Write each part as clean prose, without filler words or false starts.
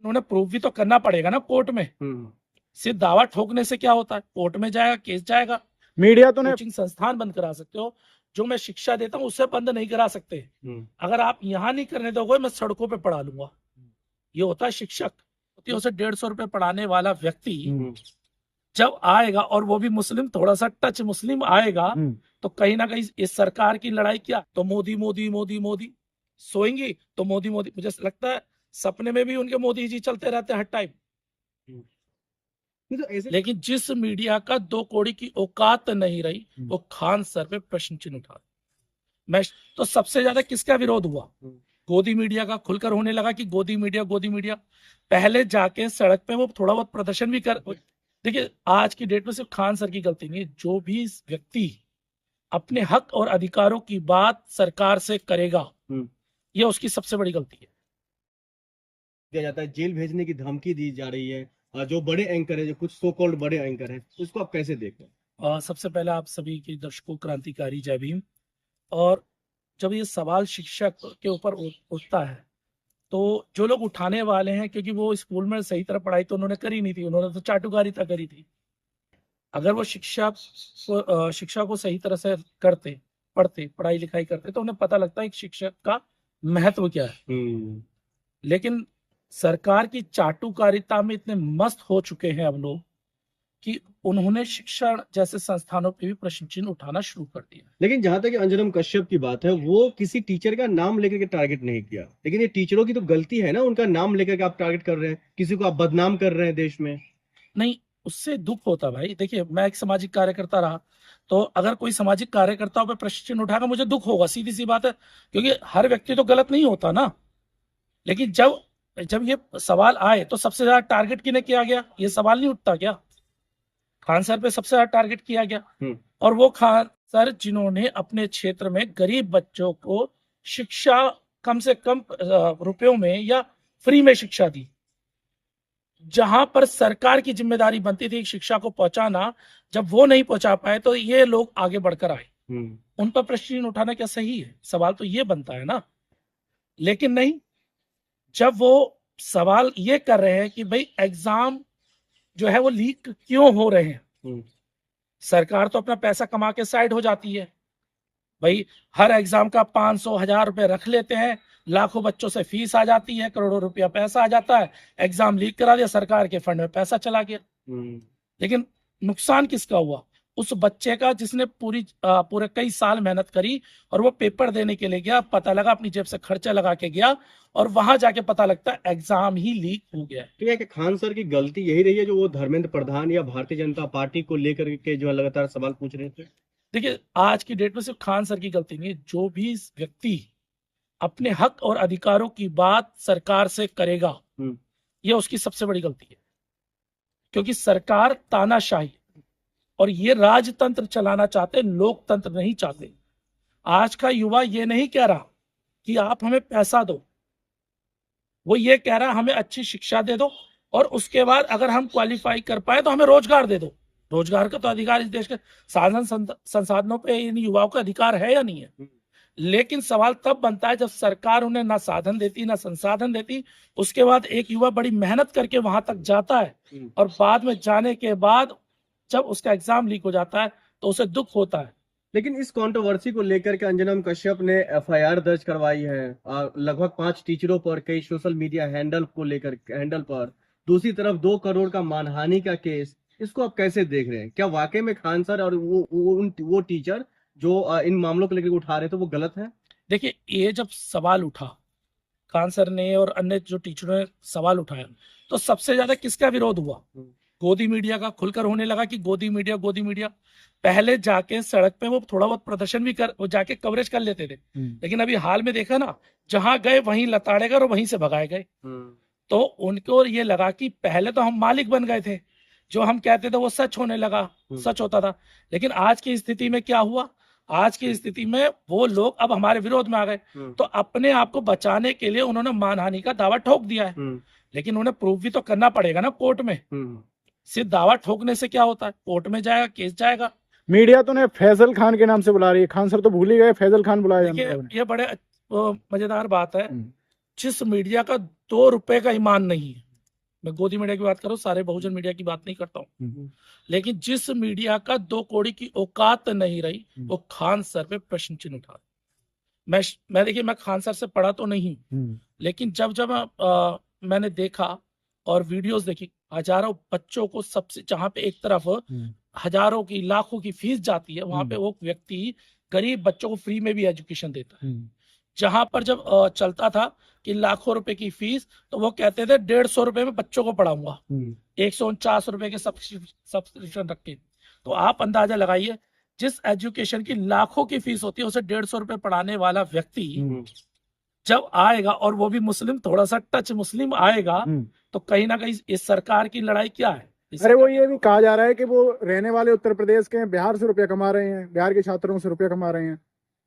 उन्हें प्रूव भी तो करना पड़ेगा ना कोर्ट में। सिर्फ दावा ठोकने से क्या होता है, कोर्ट में जाएगा, केस जाएगा। मीडिया तो ने कोचिंग संस्थान बंद करा सकते हो, जो मैं शिक्षा देता हूँ उससे बंद नहीं करा सकते। अगर आप यहाँ नहीं करने दोगे मैं सड़कों पे पढ़ा लूंगा। ये होता है शिक्षक, उसे 150 रुपए पढ़ाने वाला व्यक्ति जब आएगा, और वो भी मुस्लिम, थोड़ा सा टच मुस्लिम आएगा, तो कहीं ना कहीं इस सरकार की लड़ाई क्या, तो मोदी मोदी मोदी मोदी सोएंगी तो मोदी मोदी। मुझे लगता है सपने में भी उनके मोदी जी चलते रहते हैं हर टाइम। लेकिन जिस मीडिया का 2 कौड़ी की औकात नहीं रही, वो खान सर पे प्रश्न चिन्ह उठा। मैं तो सबसे ज्यादा किसका विरोध हुआ, गोदी मीडिया का। खुलकर होने लगा कि गोदी मीडिया। पहले जाके सड़क पे वो थोड़ा बहुत प्रदर्शन भी कर। देखिए आज की डेट में सिर्फ खान सर की गलती नहीं है, जो भी व्यक्ति अपने हक और अधिकारों की बात सरकार से करेगा, ये उसकी सबसे बड़ी गलती है। दिया जाता है, जेल भेजने की धमकी दी जा रही है, जो बड़े एंकर है, जो कुछ सो कॉल्ड बड़े एंकर है, उसको आप कैसे देखते हैं? सबसे पहले आप सभी के दर्शकों क्रांतिकारी जय भीम। और जब ये सवाल शिक्षक के ऊपर उठता है, तो जो लोग उठाने वाले हैं, क्योंकि वो स्कूल में सही तरह पढ़ाई तो उन्होंने करी नहीं थी, उन्होंने तो चाटुकारिता करी थी। अगर वो शिक्षा को सही तरह से करते, पढ़ते, पढ़ाई लिखाई करते, तो उन्हें पता लगता है कि शिक्षक का महत्व क्या है। लेकिन सरकार की चाटुकारिता में इतने मस्त हो चुके हैं अब लोग कि उन्होंने शिक्षण जैसे संस्थानों पे भी प्रश्न चिन्ह उठाना शुरू कर दिया। लेकिन जहां तक अंजनम कश्यप की बात है, वो किसी टीचर का नाम लेकर के टारगेट नहीं किया, लेकिन ये टीचरों की तो गलती है ना, उनका नाम लेकर के आप टारगेट कर रहे हैं, किसी को आप बदनाम कर रहे हैं देश में। नहीं, उससे दुख होता भाई। देखिए मैं एक सामाजिक कार्यकर्ता रहा, तो अगर कोई सामाजिक कार्यकर्ताओं पे प्रश्न चिन्ह उठाएगा मुझे दुख होगा, सीधी सी बात है, क्योंकि हर व्यक्ति तो गलत नहीं होता ना। लेकिन जब ये सवाल आए तो सबसे ज्यादा टारगेट किन्हें किया गया, ये सवाल नहीं उठता क्या? खान सर पे सबसे ज्यादा टारगेट किया गया। और वो खान सर जिन्होंने अपने क्षेत्र में गरीब बच्चों को शिक्षा कम से कम रुपयों में या फ्री में शिक्षा दी, जहां पर सरकार की जिम्मेदारी बनती थी शिक्षा को पहुंचाना, जब वो नहीं पहुंचा पाए तो ये लोग आगे बढ़कर आए। उन पर प्रश्न उठाना क्या सही है? सवाल तो ये बनता है ना। लेकिन नहीं, जब वो सवाल ये कर रहे हैं कि भाई एग्जाम जो है वो लीक क्यों हो रहे हैं, सरकार तो अपना पैसा कमा के साइड हो जाती है। भाई हर एग्जाम का 500-1000 रुपए रख लेते हैं, लाखों बच्चों से फीस आ जाती है, करोड़ों रुपया पैसा आ जाता है, एग्जाम लीक करा दिया, सरकार के फंड में पैसा चला गया। लेकिन नुकसान किसका हुआ? उस बच्चे का जिसने पूरे कई साल मेहनत करी, और वो पेपर देने के लिए गया, पता लगा अपनी जेब से खर्चा लगा के गया, और वहां जाके पता लगता है एग्जाम ही लीक हो गया। तो क्या कि खान सर की गलती यही रही है, जो वो धर्मेंद्र प्रधान या भारतीय जनता पार्टी को लेकर के जो लगातार सवाल पूछ रहे थे? देखिए आज की डेट में सिर्फ खान सर की गलती नहीं है, जो भी व्यक्ति अपने हक और अधिकारों की बात सरकार से करेगा, ये उसकी सबसे बड़ी गलती है। क्योंकि सरकार तानाशाही और ये राजतंत्र चलाना चाहते, लोकतंत्र नहीं चाहते। आज का युवा ये नहीं कह रहा कि आप हमें पैसा दो, वो ये कह रहा हमें अच्छी शिक्षा दे दो, और उसके बाद अगर हम क्वालिफाई कर पाए तो हमें रोजगार दे दो। रोजगार का तो अधिकार इस देश के साधन संसाधनों पे इन युवाओं का अधिकार है या नहीं है? लेकिन सवाल तब बनता है जब सरकार उन्हें ना साधन देती ना संसाधन देती। उसके बाद एक युवा बड़ी मेहनत करके वहां तक जाता है, और बाद में जाने के बाद जब उसका एग्जाम लीक हो जाता है तो उसे दुख होता है। लेकिन इस कंट्रोवर्सी को लेकर के अंजनम कश्यप ने एफआईआर दर्ज करवाई है, लगभग 5 टीचरों पर, कई सोशल मीडिया हैंडल पर। दूसरी तरफ 2 करोड़ का मानहानि का केस, इसको आप कैसे देख रहे हैं? क्या वाकई में खान सर और वो टीचर जो इन मामलों को लेकर उठा रहे थे वो गलत है? देखिए ये जब सवाल उठा, खान सर ने और अन्य जो टीचरों ने सवाल उठाया, तो सबसे ज्यादा किसका विरोध हुआ? गोदी मीडिया का। खुलकर होने लगा कि गोदी मीडिया। पहले जाके सड़क पे वो थोड़ा बहुत प्रदर्शन भी वो जाके कवरेज कर लेते थे। लेकिन अभी हाल में देखा ना, जहां गए वहीं लताड़े गए और वहीं से भगाए गए। तो उनको ये लगा कि पहले तो हम मालिक बन गए थे, जो हम कहते थे वो सच होने लगा, सच होता था। लेकिन आज की स्थिति में क्या हुआ? आज की स्थिति में वो लोग अब हमारे विरोध में आ गए, तो अपने आप को बचाने के लिए उन्होंने मानहानि का दावा ठोक दिया है। लेकिन उन्हें प्रूव भी तो करना पड़ेगा ना कोर्ट में। सिर्फ दावा ठोकने से क्या होता है, कोर्ट में जाएगा, केस जाएगा। मीडिया तो ने फैजल खान के नाम से बुला रही है, खान सर तो भूल ही गए, फैजल खान बुलाया। ये बड़े मजेदार बात है, जिस मीडिया का 2 रुपए का ईमान नहीं है, मैं गोदी मीडिया की बात करूँ, सारे बहुजन मीडिया की बात नहीं करता हूँ। लेकिन जिस मीडिया का 2 कौड़ी की औकात नहीं रही, वो खान सर पे प्रश्न चिन्ह उठा। मैं देखिए, मैं खान सर से पढ़ा तो नहीं, लेकिन जब मैंने देखा और वीडियोस देखी, हजारों बच्चों को सबसे, जहां पे एक तरफ हजारों की लाखों की फीस जाती है, वहां पे वो व्यक्ति गरीब बच्चों को फ्री में भी एजुकेशन देता है। जहां पर जब चलता था कि लाखों रुपए की फीस, तो वो कहते थे 150 रुपए में बच्चों को पढ़ाऊंगा, 149 रुपए के सब्सक्रिप्शन रख के। तो आप अंदाजा लगाइए, जिस एजुकेशन की लाखों की फीस होती है, उसे 150 रुपए पढ़ाने वाला व्यक्ति जब आएगा, और वो भी मुस्लिम, थोड़ा सा टच मुस्लिम आएगा, तो कहीं ना कहीं इस सरकार की लड़ाई क्या है? अरे वो ये भी कहा जा रहा है कि वो रहने वाले उत्तर प्रदेश के हैं, बिहार से रुपया कमा रहे हैं, बिहार के छात्रों से रुपया कमा रहे हैं।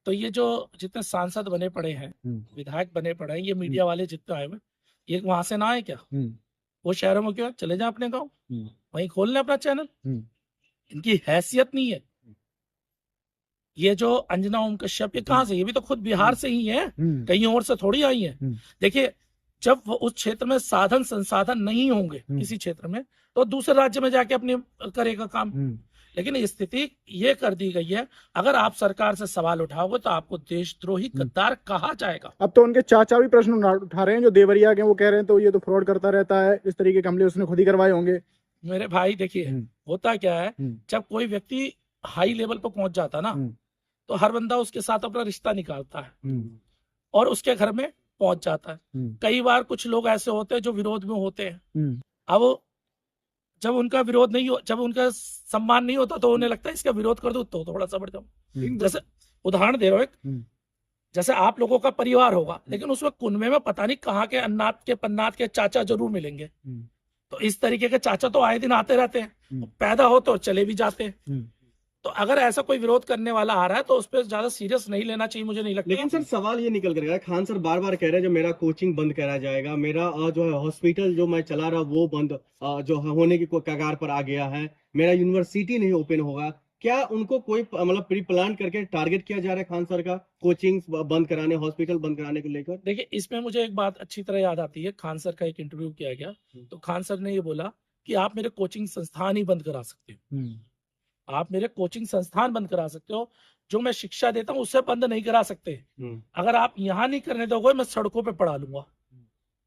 तो ये जो जितने सांसद बने पड़े हैं, विधायक बने पड़े हैं, ये मीडिया वाले जितने आए हुए, ये वहां से ना आए क्या? वो शहरों में क्यों? चले जाए अपने गाँव, वहीं खोल लें अपना चैनल। इनकी हैसियत नहीं है। ये जो अंजना ओम कश्यप, ये कहाँ से? ये भी तो खुद बिहार से ही है, कहीं और से थोड़ी आई है। देखिए, जब वो उस क्षेत्र में साधन संसाधन नहीं होंगे किसी क्षेत्र में, तो दूसरे राज्य में जाके अपने करेगा काम। लेकिन स्थिति ये कर दी गई है, अगर आप सरकार से सवाल उठाओगे तो आपको देशद्रोही गद्दार कहा जाएगा। अब तो उनके चाचा भी प्रश्न उठा रहे हैं, जो देवरिया के, वो कह रहे हैं तो ये तो फ्रॉड करता रहता है, इस तरीके के हमले उसने खुद ही करवाए होंगे। मेरे भाई देखिए, होता क्या है, जब कोई व्यक्ति हाई लेवल पर पहुंच जाता ना, तो हर बंदा उसके साथ अपना रिश्ता निकालता है और उसके घर में पहुंच जाता है। कई बार कुछ लोग ऐसे होते हैं जो विरोध में होते हैं। अब जब उनका विरोध नहीं हो, जब उनका सम्मान नहीं होता, तो उन्हें लगता है इसका विरोध कर दो तो थोड़ा सा बढ़ जाऊं। जैसे उदाहरण दे रहा हूं एक, जैसे आप लोगों का परिवार होगा, लेकिन उसमें कुनबे में पता नहीं कहाँ के अन्नाथ के पन्नाथ के चाचा जरूर मिलेंगे। तो इस तरीके के चाचा तो आए दिन आते रहते हैं, पैदा हो तो चले भी जाते हैं। तो अगर ऐसा कोई विरोध करने वाला आ रहा है, तो उस पर ज्यादा सीरियस नहीं लेना चाहिए, मुझे नहीं लगता। लेकिन सर सवाल ये निकल कर गया, खान सर बार बार कह रहे हैं जो मेरा कोचिंग बंद करा जाएगा, मेरा जो है हॉस्पिटल जो मैं चला रहा वो बंद जो है होने की कगार पर आ गया है, मेरा यूनिवर्सिटी नहीं ओपन होगा। क्या उनको कोई मतलब प्री प्लान करके टारगेट किया जा रहा है खान सर का, कोचिंग बंद कराने, हॉस्पिटल बंद कराने को लेकर? देखिए, इसमें मुझे एक बात अच्छी तरह याद आती है। खान सर का एक इंटरव्यू किया गया, तो खान सर ने ये बोला कि आप मेरे कोचिंग संस्थान ही बंद करा सकते हो, आप मेरे कोचिंग संस्थान बंद करा सकते हो, जो मैं शिक्षा देता हूं उसे बंद नहीं करा सकते। अगर आप यहाँ नहीं करने दोगे, मैं सड़कों पे पढ़ा लूंगा।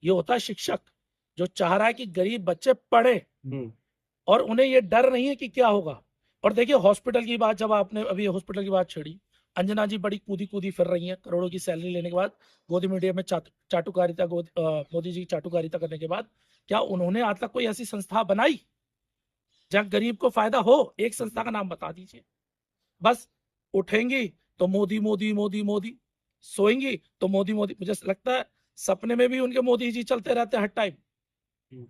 ये होता है शिक्षक, जो चाह रहा है कि गरीब बच्चे पढ़े और उन्हें ये डर नहीं है कि क्या होगा। और देखिए, हॉस्पिटल की बात, जब आपने अभी हॉस्पिटल की बात छेड़ी, अंजना जी बड़ी कूदी कूदी फिर रही हैं, करोड़ों की सैलरी लेने के बाद, गोदी मीडिया में चाटुकारिता, मोदी जी की चाटुकारिता करने के बाद, क्या उन्होंने आज तक कोई ऐसी संस्था बनाई जहां गरीब को फायदा हो? एक संस्था का नाम बता दीजिए। बस उठेंगी तो मोदी मोदी मोदी मोदी, सोएंगी तो मोदी मोदी। मुझे लगता है सपने में भी उनके मोदी जी चलते रहते हैं हर टाइम।